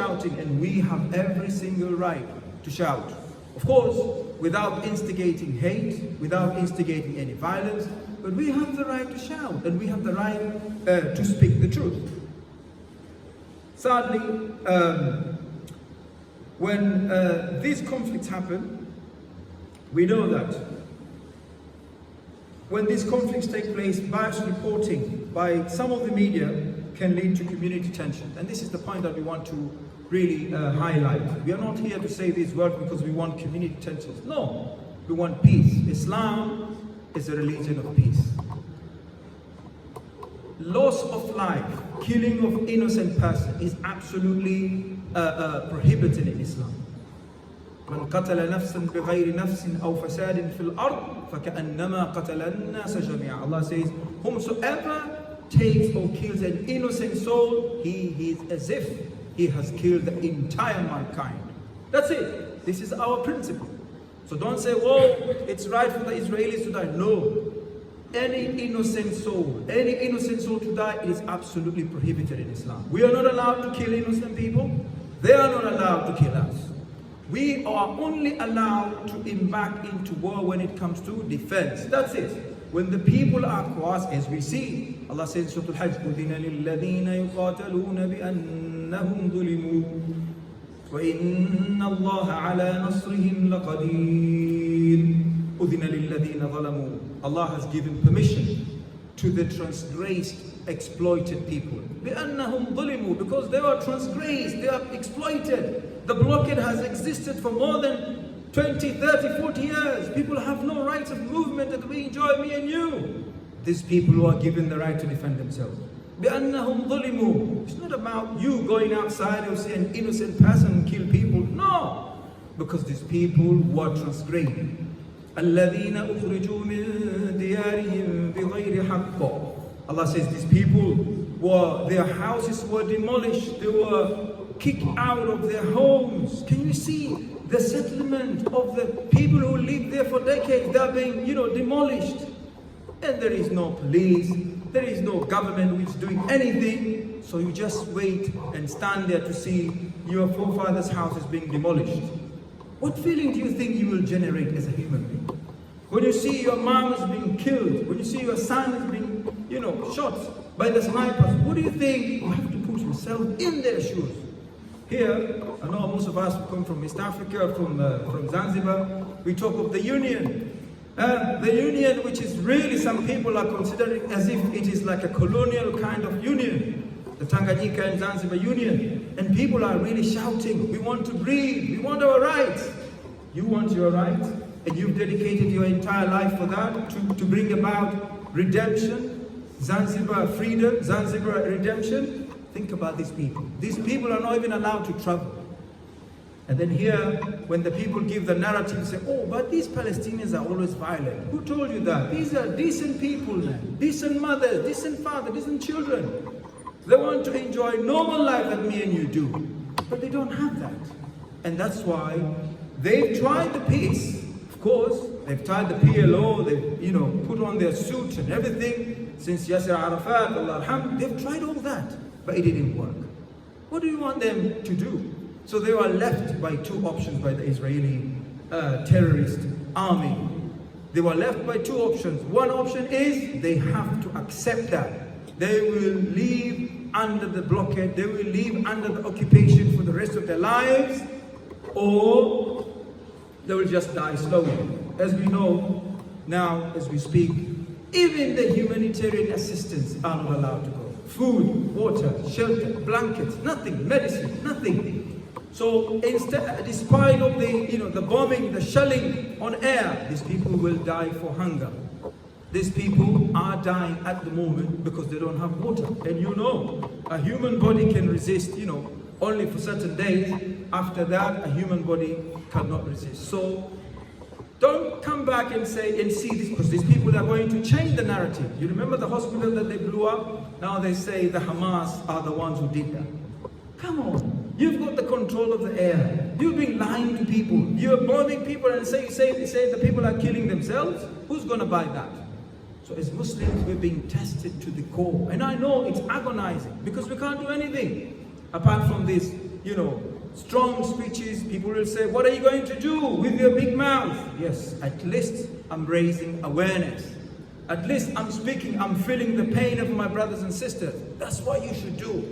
shouting, and we have every single right to shout. Of course, without instigating hate, without instigating any violence, but we have the right to shout, and we have the right to speak the truth. Sadly, when these conflicts happen, we know that when these conflicts take place, biased reporting by some of the media can lead to community tension. And this is the point that we want to really highlight. We are not here to say these words because we want community tensions. No, we want peace. Islam is a religion of peace. Loss of life, killing of innocent person is absolutely prohibited in Islam. من قتل نفسا بغير نفس أو فساد في الأرض فكأنما قتل الناس جميعا. Allah says, whomsoever takes or kills an innocent soul, he is as if he has killed the entire mankind. That's it. This is our principle. So don't say, well, it's right for the Israelis to die. No. Any innocent soul to die, it is absolutely prohibited in Islam. We are not allowed to kill innocent people. They are not allowed to kill us. We are only allowed to embark into war when it comes to defense. That's it. When the people are coerced, as we see, Allah says in Surah Al-Hajj, أُذِنَ لِلَّذِينَ يُقَاتَلُونَ بِأَنَّهُمْ ظُلِمُوا وَإِنَّ اللَّهَ عَلَى نَصْرِهِمْ لَقَدِيرٌ. أُذِنَ لِلَّذِينَ ظَلَمُوا. Allah has given permission to the transgressed, exploited people. بِأَنَّهُمْ ظُلِمُوا. Because they are transgressed, they are exploited. The blockade has existed for more than 20, 30, 40 years. People have no rights of movement that we enjoy, me and you. These people who are given the right to defend themselves. بِأَنَّهُمْ ظُلِمُوا. It's not about you going outside and see an innocent person kill people. No. Because these people who are transgressed. الَّذِينَ أُخْرِجُوا مِن دِيَارِهِمْ بِغَيْرِ حَقٍّ. Allah says these people, their houses were demolished. They were kicked out of their homes. Can you see the settlement of the people who lived there for decades? They are being, demolished. And there is no police, there is no government which is doing anything. So you just wait and stand there to see your forefathers' houses being demolished. What feeling do you think you will generate as a human being? When you see your mom is being killed, when you see your son is being, shot by the snipers, what do you think? You have to put yourself in their shoes. Here, I know most of us come from East Africa, from Zanzibar. We talk of the Union. The Union, which is really, some people are considering as if it is like a colonial kind of union. The Tanganyika and Zanzibar Union. And people are really shouting, we want to breathe, we want our rights. You want your rights, and you've dedicated your entire life for that, to bring about redemption, Zanzibar freedom, Zanzibar redemption. Think about these people. These people are not even allowed to travel. And then here, when the people give the narrative, say, oh, but these Palestinians are always violent. Who told you that? These are decent people, man. Decent mothers, decent fathers, decent children. They want to enjoy normal life that me and you do. But they don't have that. And that's why they've tried the peace. Of course, they've tried the PLO, they've, put on their suits and everything. Since Yasser Arafat, Allah alhamd, they've tried all that. But it didn't work. What do you want them to do? So they were left by two options by the Israeli terrorist army. They were left by two options. One option is they have to accept that. They will live under the blockade, they will live under the occupation for the rest of their lives, or they will just die slowly. As we know now, as we speak, even the humanitarian assistance are not allowed to go. Food, water, shelter, blankets, nothing, medicine, nothing. So instead, despite of the bombing, the shelling on air, these people will die for hunger. These people are dying at the moment because they don't have water. And a human body can resist, only for certain days. After that, a human body cannot resist. So don't come back and say and see this, because these people are going to change the narrative. You remember the hospital that they blew up? Now they say the Hamas are the ones who did that. Come on. You've got the control of the air. You've been lying to people. You're bombing people and say the people are killing themselves. Who's going to buy that? So as Muslims, we're being tested to the core. And I know it's agonizing because we can't do anything. Apart from this, strong speeches, people will say, what are you going to do with your big mouth? Yes, at least I'm raising awareness. At least I'm speaking, I'm feeling the pain of my brothers and sisters. That's what you should do.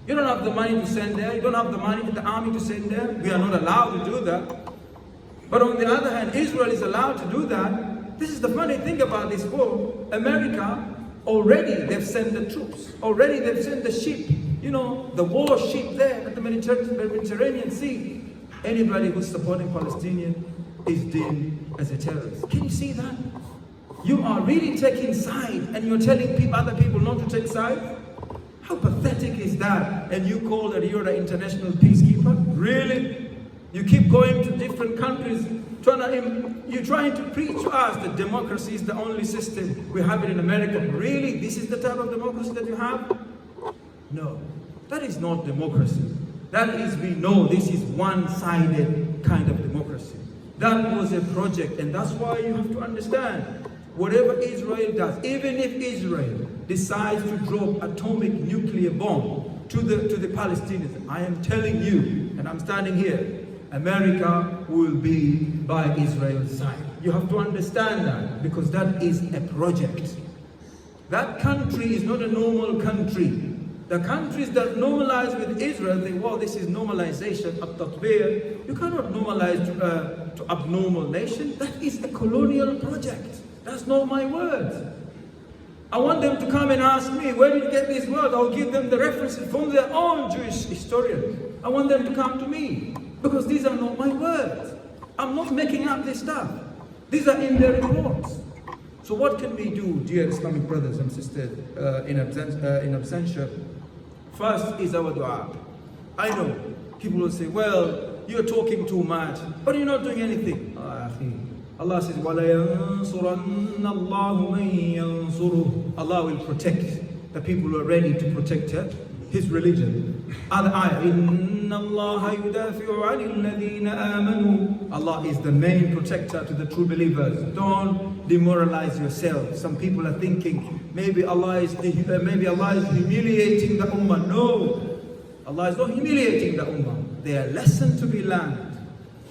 You don't have the money to send there. You don't have the money in the army to send there. We are not allowed to do that. But on the other hand, Israel is allowed to do that. This is the funny thing about this war. America, already they've sent the troops. Already they've sent the ship. The war ship there at the Mediterranean Sea. Anybody who's supporting Palestinian is deemed as a terrorist. Can you see that? You are really taking side and you're telling other people not to take sides? How pathetic is that? And you call that you're an international peacekeeper? Really? You keep going to different countries, you're trying to preach to us that democracy is the only system we have it in America. Really? This is the type of democracy that you have? No, that is not democracy. That is, we know this is one-sided kind of democracy. That was a project, and that's why you have to understand, whatever Israel does, even if Israel decides to drop atomic nuclear bomb to the Palestinians, I am telling you, and I'm standing here, America will be by Israel's side. You have to understand that, because that is a project. That country is not a normal country. The countries that normalize with Israel, they, well, this is normalization, at-tatbir. You cannot normalize to abnormal nation. That is a colonial project. That's not my words. I want them to come and ask me, where did you get these words? I'll give them the references from their own Jewish historians. I want them to come to me, because these are not my words. I'm not making up this stuff. These are in their reports. So what can we do, dear Islamic brothers and sisters, in absentia? First is our dua. I know people will say, well, you're talking too much, but you're not doing anything. Allah says, وَلَيَنْصُرَنَّ اللَّهُ مَنْ يَنْصُرُهُ. Allah will protect the people who are ready to protect His religion. Other ayah, إِنَّ اللَّهَ يُدَافِعُ عَنِ الَّذِينَ آمَنُوا. Allah is the main protector to the true believers. Don't demoralize yourself. Some people are thinking, maybe Allah is humiliating the ummah. No, Allah is not humiliating the ummah. There are lessons to be learned.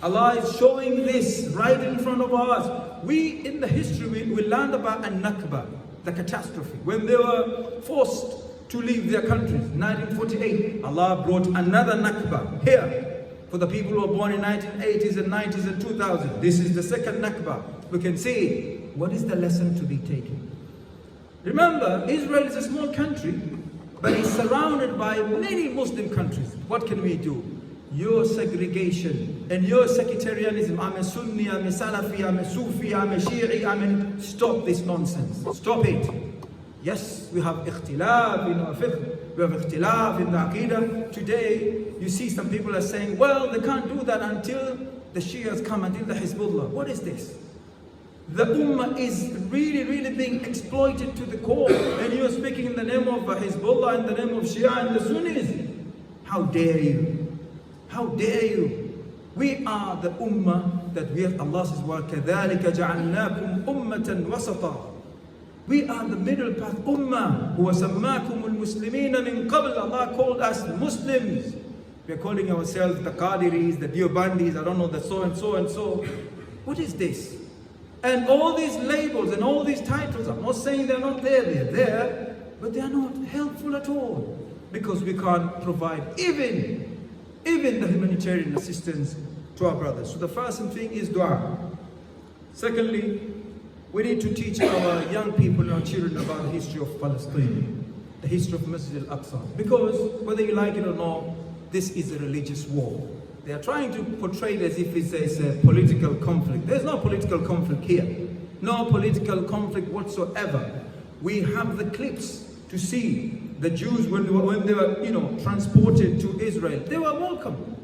Allah is showing this right in front of us. We, in the history, we learned about An-Nakba, the catastrophe. When they were forced to leave their countries, 1948, Allah brought another Nakba here for the people who were born in 1980s and 90s and 2000. This is the second Nakba. We can see, what is the lesson to be taken? Remember, Israel is a small country, but it's surrounded by many Muslim countries. What can we do? Your segregation and your sectarianism, I'm a Sunni, I'm a Salafi, I'm a Sufi, I'm a Shi'i, stop this nonsense. Stop it. Yes, we have ikhtilaf in our fiqh, we have ikhtilaf in the aqidah. Today, you see some people are saying, well, they can't do that until the Shias come, until the Hezbollah. What is this? The ummah is really, really being exploited to the core, and you're speaking in the name of Hezbollah, in the name of Shia and the Sunnis. How dare you? How dare you? We are the ummah that we have. Allah says, وَكَذَلِكَ جَعَلْنَاكُمْ أُمَّةً وَسَطًا. We are the middle path ummah. وَسَمَّاكُمُ الْمُسْلِمِينَ مِنْ قَبْلِ. Allah called us Muslims. We are calling ourselves the Qadiris, the Deobandis, I don't know, the so and so and so. What is this? And all these labels and all these titles, I'm not saying they're not there, they're there, but they are not helpful at all, because we can't provide even the humanitarian assistance to our brothers. So the first thing is dua. Secondly, we need to teach our young people and our children about the history of Palestine, the history of Masjid al-Aqsa, because whether you like it or not, this is a religious war. They are trying to portray it as if it's a political conflict. There's no political conflict here. No political conflict whatsoever. We have the clips to see the Jews when they were transported to Israel. They were welcomed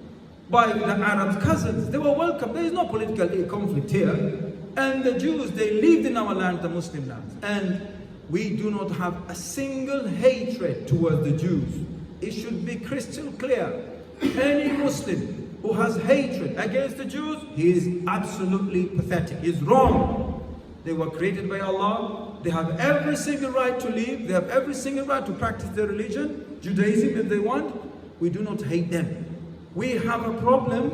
by the Arab cousins. They were welcomed. There is no political conflict here. And the Jews, they lived in our land, the Muslim lands. And we do not have a single hatred towards the Jews. It should be crystal clear. Any Muslim who has hatred against the Jews, he is absolutely pathetic. He is wrong. They were created by Allah. They have every single right to live. They have every single right to practice their religion, Judaism if they want. We do not hate them. We have a problem